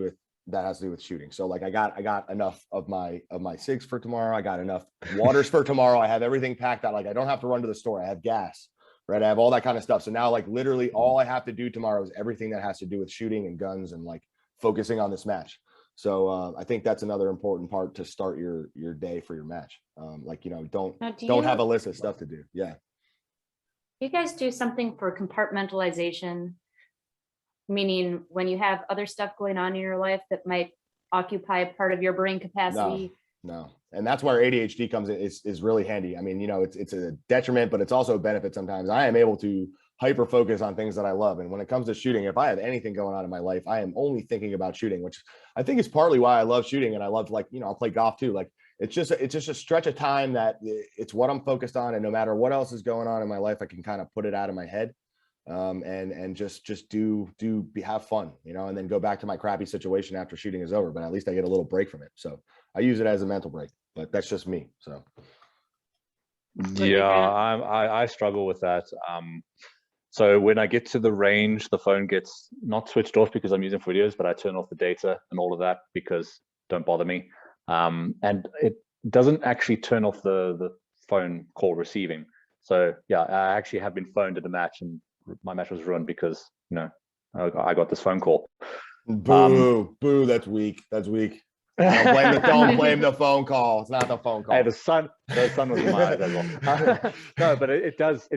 with shooting. So like I got enough of my SIGs for tomorrow. I got enough waters for tomorrow. I have everything packed out. Like I don't have to run to the store. I have gas, right? I have all that kind of stuff. So now like literally all I have to do tomorrow is everything that has to do with shooting and guns and like focusing on this match. So I think that's another important part to start your day for your match. Like, you know, don't have a list of stuff to do. Yeah. You guys do something for compartmentalization, meaning when you have other stuff going on in your life that might occupy part of your brain capacity? No. And that's where ADHD comes in, is really handy. I mean, you know, it's a detriment, but it's also a benefit sometimes. I am able to hyper focus on things that I love. And when it comes to shooting, if I have anything going on in my life, I am only thinking about shooting, which I think is partly why I love shooting. And I love, like, you know, I'll play golf too. Like it's just a stretch of time that it's what I'm focused on. And no matter what else is going on in my life, I can kind of put it out of my head. And just have fun, you know, and then go back to my crappy situation after shooting is over, but at least I get a little break from it. So I use it as a mental break, but that's just me. So yeah, I struggle with that. So when I get to the range, the phone gets not switched off because I'm using for videos, but I turn off the data and all of that because don't bother me. And it doesn't actually turn off the phone call receiving. So yeah, I actually have been phoned at a match and my match was ruined because, you know, I got this phone call. Boo, that's weak. That's weak. Don't blame the phone call. It's not the phone call. Hey, the sun was in my eyes as well. No, but it does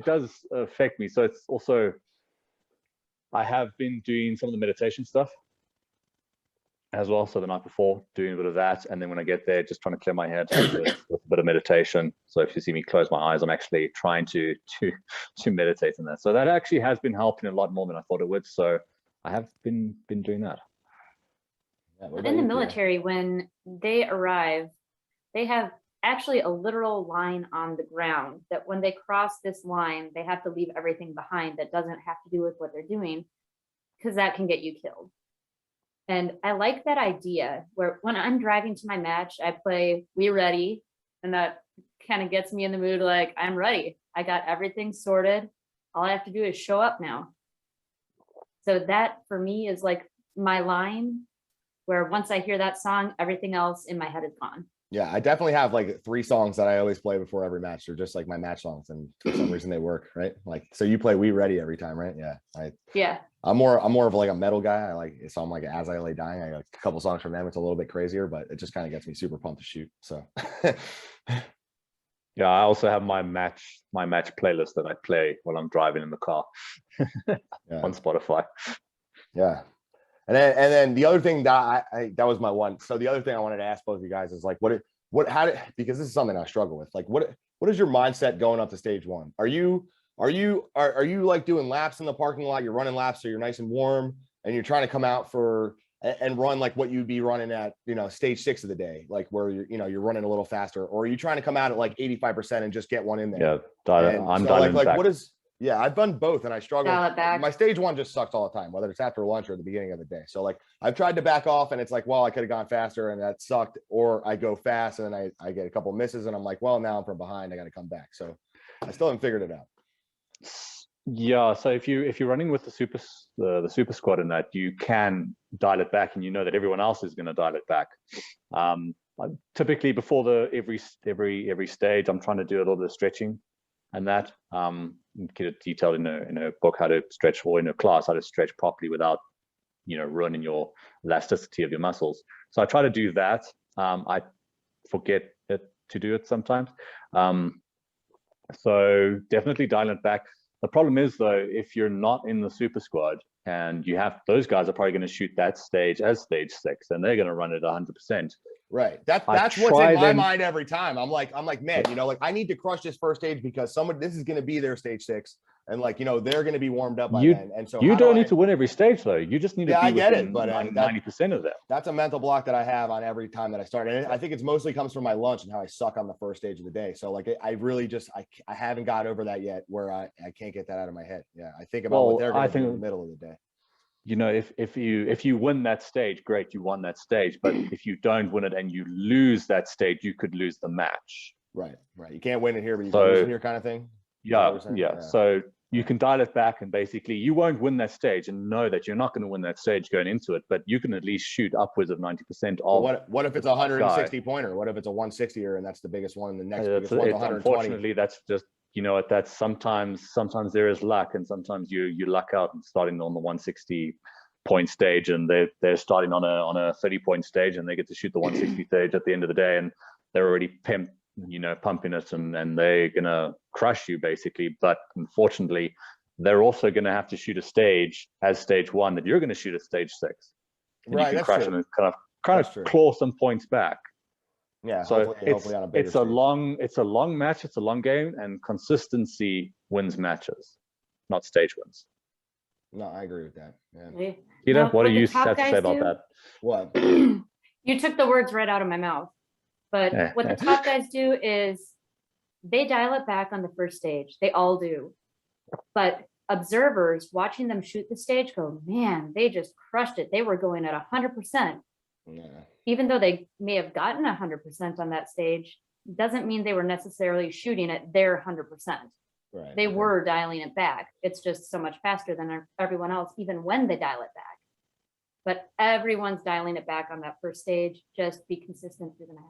affect me. So it's also, I have been doing some of the meditation stuff as well. So the night before, doing a bit of that, and then when I get there, just trying to clear my head with a bit of meditation. So if you see me close my eyes, I'm actually trying to meditate on that. So that actually has been helping a lot more than I thought it would. So I have been doing that. Yeah, in the military, when they arrive, they have actually a literal line on the ground that when they cross this line, they have to leave everything behind that doesn't have to do with what they're doing, because that can get you killed. And I like that idea where when I'm driving to my match, I play We Ready, and that kind of gets me in the mood like, I'm ready. I got everything sorted. All I have to do is show up now. So that for me is like my line where once I hear that song, everything else in my head is gone. Yeah, I definitely have like 3 songs that I always play before every match. They're just like my match songs, and for some reason they work, right? Like, so you play "We Ready" every time, right? Yeah, Yeah. I'm more of like a metal guy. I like, so I'm like "As I Lay Dying." I like a couple songs from them. It's a little bit crazier, but it just kind of gets me super pumped to shoot. So Yeah, I also have my match playlist that I play while I'm driving in the car yeah, on Spotify. yeah. And then the other thing that that was my one. So the other thing I wanted to ask both of you guys is like, because this is something I struggle with. Like, what is your mindset going up to stage one? Are you like doing laps in the parking lot? You're running laps so you're nice and warm, and you're trying to come out and run like what you'd be running at, stage 6 of the day, like where you're running a little faster, or are you trying to come out at like 85% and just get one in there? Yeah, I'm dialing like back. what is yeah, I've done both and I struggle. Dial it back. My stage one just sucks all the time, whether it's after lunch or the beginning of the day. So like I've tried to back off and it's like, well, I could have gone faster and that sucked. Or I go fast and then I get a couple misses and I'm like, well, now I'm from behind. I got to come back. So I still haven't figured it out. Yeah, so if you're running with the super squad in that, you can dial it back, and you know that everyone else is going to dial it back. Typically before every stage, I'm trying to do a little bit of stretching, and that get it detailed in a book how to stretch, or in a class how to stretch properly without ruining your elasticity of your muscles. So I try to do that. I forget to do it sometimes. So definitely dial it back. The problem is though, if you're not in the super squad and you have those guys are probably going to shoot that stage as stage 6, and they're going to run it 100%. Right. That's what's in my mind every time. I'm like, man, like I need to crush this first stage because this is going to be their stage 6. And like, they're going to be warmed up by then. And so you don't need to win every stage though. You just need to be I get it, but 90% of them. That's a mental block that I have on every time that I start. And I think it's mostly comes from my lunch and how I suck on the first stage of the day. So like, I really just, I haven't got over that yet where I can't get that out of my head. Yeah. I think about what they're going to do in the middle of the day. If you win that stage, great, you won that stage. But if you don't win it and you lose that stage, you could lose the match. Right. You can't win it here, but you can lose it here, kind of thing. Yeah. So you can dial it back, and basically you won't win that stage, and know that you're not going to win that stage going into it, but you can at least shoot upwards of 90% of. What if it's a 160 pointer? What if it's a 160er and that's the biggest one? And the next biggest one's 120. Unfortunately, that's just that's sometimes there is luck, and sometimes you luck out and starting on the 160-point stage, and they're starting on a 30-point stage, and they get to shoot the 160 stage at the end of the day, and they're already pumping it, and they're gonna crush you basically. But unfortunately, they're also gonna have to shoot a stage as stage 1 that you're gonna shoot at stage 6, and you can crash them and kind of claw some points back. Yeah. So hopefully on it's a long match, it's a long game, and consistency wins matches, not stage wins. No, I agree with that. Yeah. Peter, what do you have to say about that? What? You took the words right out of my mouth. But what the top guys do is they dial it back on the first stage. They all do. But observers watching them shoot the stage go, man, they just crushed it. They were going at 100%. Yeah. Even though they may have gotten 100% on that stage, doesn't mean they were necessarily shooting at their 100%. Right. They were dialing it back. It's just so much faster than everyone else, even when they dial it back. But everyone's dialing it back on that first stage. Just be consistent through the match.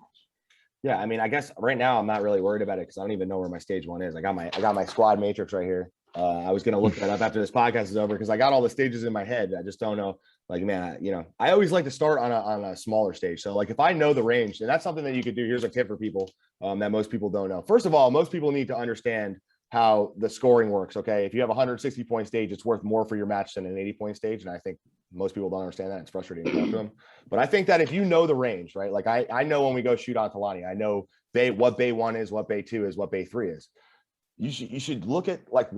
Yeah, I mean, I guess right now I'm not really worried about it because I don't even know where my stage 1 is. I got my squad matrix right here. I was gonna look that up after this podcast is over because I got all the stages in my head. I just don't know. Like, man, I always like to start on a smaller stage. So like if I know the range, and that's something that you could do. Here's a tip for people that most people don't know. First of all, most people need to understand how the scoring works. Okay, if you have a 160-point stage, it's worth more for your match than an 80-point stage, and I think most people don't understand that. It's frustrating to talk to them. But I think that if you know the range, right? Like I know when we go shoot on Talani, I know what bay 1 is, what bay 2 is, what bay 3 is. You should look at like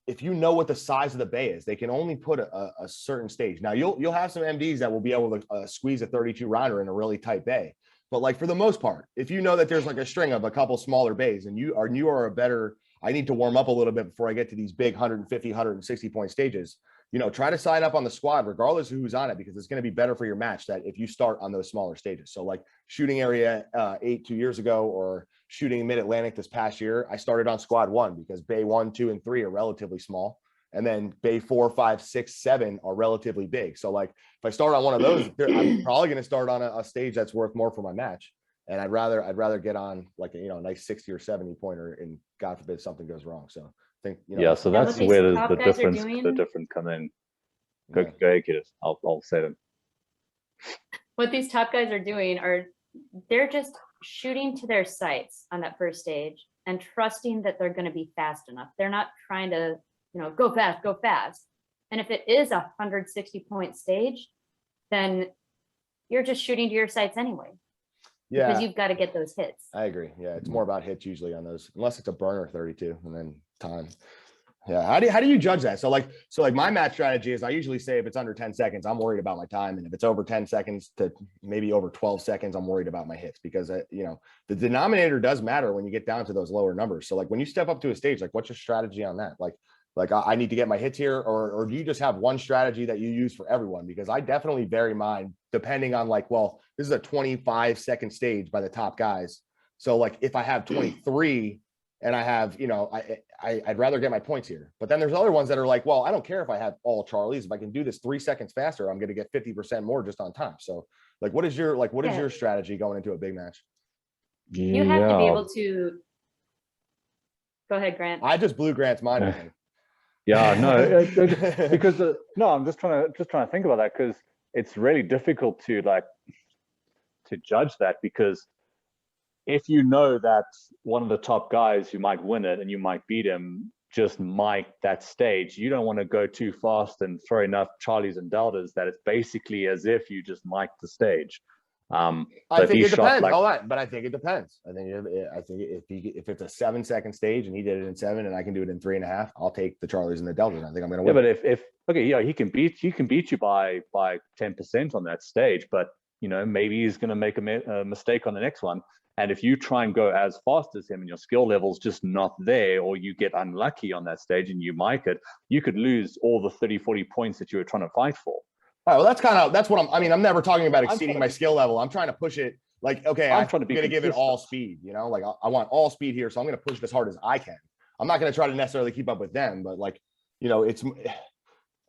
if you know what the size of the bay is, they can only put a certain stage. Now you'll have some MDs that will be able to squeeze a 32 rounder in a really tight bay. But like for the most part, if you know that there's like a string of a couple smaller bays and you are a better, I need to warm up a little bit before I get to these big 150, 160 point stages. Try to sign up on the squad regardless of who's on it, because it's going to be better for your match that if you start on those smaller stages. So like shooting area 8 2 years ago, or shooting Mid-Atlantic this past year, I started on squad 1 because bay 1, 2, and 3 are relatively small. And then bay 4, 5, 6, 7 are relatively big. So like if I start on one of those, I'm probably going to start on a stage that's worth more for my match. And I'd rather get on like a nice 60 or 70 pointer, and God forbid something goes wrong. So I think Yeah, so Now that's what where these the top guys are difference doing- come in. Go yeah. ahead, Kidus. I'll say them. what these top guys are doing are they're just shooting to their sights on that first stage and trusting that they're going to be fast enough. They're not trying to, go fast. And if it is a 160-point stage, then you're just shooting to your sights anyway. Yeah, Because you've got to get those hits. I agree. Yeah, it's more about hits usually on those, unless it's a burner 32 and then time. Yeah, how do you judge that? So like my match strategy is I usually say if it's under 10 seconds, I'm worried about my time, and if it's over 10 seconds to maybe over 12 seconds, I'm worried about my hits, because the denominator does matter when you get down to those lower numbers. So like when you step up to a stage, like what's your strategy on that? Like I need to get my hits here, or do you just have one strategy that you use for everyone? Because I definitely vary mine depending on like, well, this is a 25-second stage by the top guys. So like if I have 23 and I have, I'd rather get my points here. But then there's other ones that are like, well, I don't care if I have all Charlies. If I can do this 3 seconds faster, I'm going to get 50% more just on time. So like, what is your strategy going into a big match? You have to be able to. Go ahead, Grant. I just blew Grant's mind, I think. Yeah, no, because no, I'm just trying to think about that, because it's really difficult to judge that, because if you know that one of the top guys who might win it and you might beat him just mic that stage, you don't want to go too fast and throw enough Charlies and Deltas that it's basically as if you just mic'd the stage. I think it depends. But I think it depends. I think if it's a 7-second stage and he did it in 7 and I can do it in 3.5, I'll take the Charlies and the Deltas. I think I'm going to win. Yeah, but he can beat you by 10% on that stage, but maybe he's going to make a mistake on the next one. And if you try and go as fast as him and your skill level's just not there, or you get unlucky on that stage and you mic it, you could lose all the 30, 40 points that you were trying to fight for. All right, well, that's what I'm never talking about exceeding my skill level. I'm trying to push it like, okay, I'm going to give it all speed, like I want all speed here. So I'm going to push it as hard as I can. I'm not going to try to necessarily keep up with them, but like,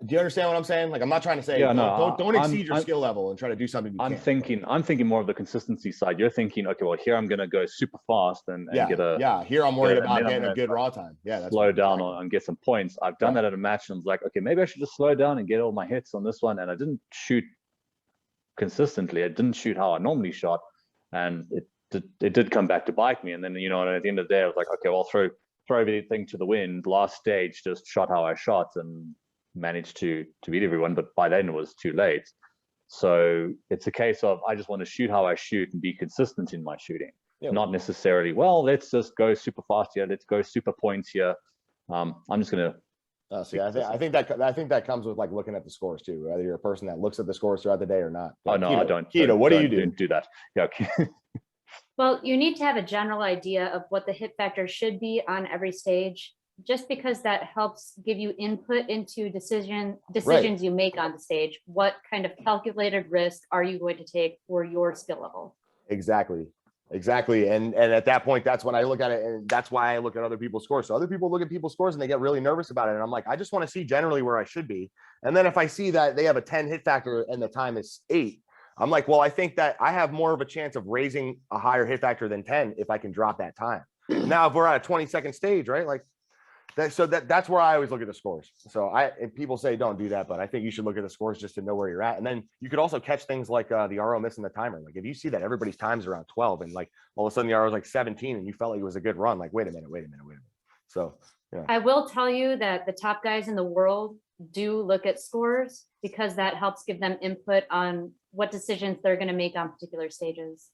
do you understand what I'm saying? Like, I'm not trying to say, don't exceed your skill level and try to do something. I'm thinking more of the consistency side. You're thinking, okay, well, here I'm going to go super fast and get here I'm worried about getting a good raw time. Yeah, that's slow down and get some points. I've done that at a match and I was like, okay, maybe I should just slow down and get all my hits on this one. And I didn't shoot consistently. I didn't shoot how I normally shot, and it did come back to bite me. And then at the end of the day, I was like, okay, well, throw everything to the wind. Last stage, just shot how I shot and managed to beat everyone, but by then it was too late. So it's a case of I just want to shoot how I shoot and be consistent in my shooting, not necessarily, well, let's just go super fast here, let's go super points here. I'm just gonna I think that comes with like looking at the scores too, whether you're a person that looks at the scores throughout the day or not. Oh no, I don't. Keto, what do you do? Don't do that. Yeah. Well, you need to have a general idea of what the hit factor should be on every stage, just because that helps give you input into decisions you make on the stage. What kind of calculated risk are you going to take for your skill level? Exactly. And at that point, that's when I look at it, and that's why I look at other people's scores. So other people look at people's scores and they get really nervous about it. And I'm like, I just want to see generally where I should be. And then if I see that they have a 10 hit factor and the time is 8, I'm like, well, I think that I have more of a chance of raising a higher hit factor than 10 if I can drop that time. Now, if we're at a 20-second stage, right? Like, that's where I always look at the scores. So and people say don't do that, but I think you should look at the scores just to know where you're at. And then you could also catch things like the RO missing the timer. Like if you see that everybody's time's around 12 and like all of a sudden the RO is like 17 and you felt like it was a good run, like wait a minute. So yeah. I will tell you that the top guys in the world do look at scores, because that helps give them input on what decisions they're going to make on particular stages.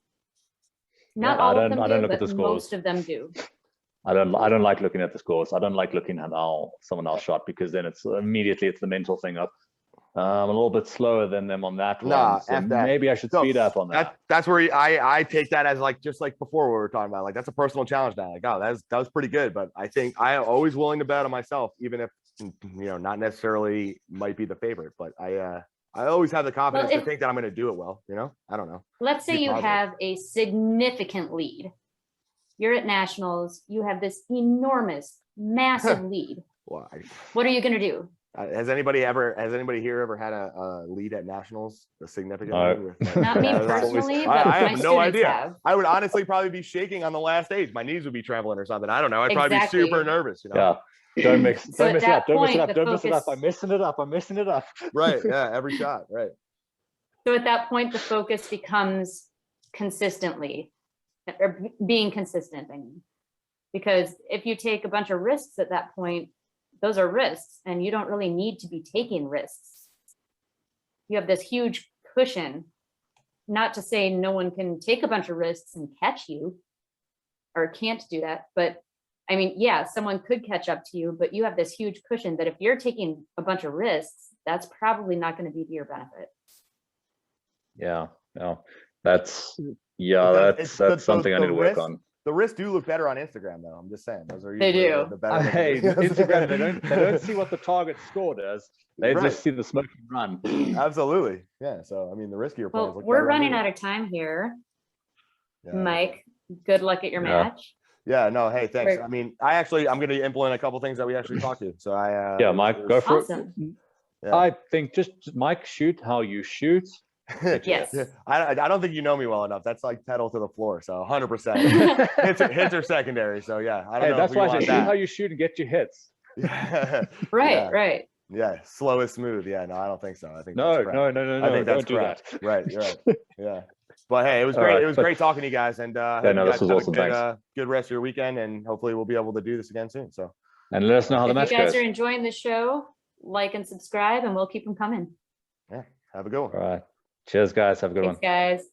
Not all of them do, but most of them do. I don't like looking at the scores. I don't like looking at how someone else shot, because then it's the mental thing of I'm a little bit slower than them on that one. So maybe I should speed up on that. That's where I take that as like, just like before we were talking about, like that's a personal challenge now. Like, oh, that was pretty good. But I think I'm always willing to bet on myself, even if not necessarily might be the favorite. But I always have the confidence to think that I'm going to do it well. I don't know. Let's say you have a significant lead. You're at nationals. You have this enormous, massive lead. Why? What are you going to do? Has anybody here ever had a lead at nationals? A significant lead with, like, Not me that's always- personally, but I my have no students idea. have. I would honestly probably be shaking on the last stage. My knees would be trembling or something. I don't know. I'd probably Exactly. be super nervous. You know? Yeah. Don't mix So it at up. that Don't mess it point, up. the Don't mess it up. focus- I'm messing it up. I'm messing it up. Right. Yeah. Every shot. Right. So at that point, the focus becomes consistently, or being consistent, I mean. Because if you take a bunch of risks at that point, those are risks, and you don't really need to be taking risks. You have this huge cushion. Not to say no one can take a bunch of risks and catch you, or can't do that, but I mean, yeah, someone could catch up to you, but you have this huge cushion that if you're taking a bunch of risks, that's probably not going to be to your benefit. Yeah. No, that's something I need to work on. The risks do look better on Instagram, though. I'm just saying, those are They usually do. the better. Hey, Instagram, they don't see what the target scored is. They Right. just see the smoking run. Absolutely, yeah. So I mean, the riskier players. Well, we're running out of time here, Yeah. Mike. Good luck at your Yeah. match. Yeah, no, hey, thanks. Right. I mean, I'm going to implement a couple things that we actually talked to. So Yeah, Mike, go for Awesome. it. Yeah. I think just Mike, shoot how you shoot. Yes. Yeah, I don't think you know me well enough. That's like pedal to the floor. So 100%. hits are secondary. So yeah, I don't Hey, know. that's if we why I want say shoot how that. you shoot and get your hits. Right, Yeah. right. Yeah, slow is smooth. Yeah, no, I don't think so. I think No, that's crap. no. I think that's don't do correct. that. Right, you're right. Yeah. But hey, it was All great. right, It was but- great talking to you guys, and hope no, you this guys was have awesome. a good, Thanks. good rest of your weekend, and hopefully we'll be able to do this again soon. So And let us know how the If match you guys goes. are enjoying the show, like and subscribe, and we'll keep them coming. yeah, have a good one. All right. Cheers, guys. Have a good one. Thanks, guys.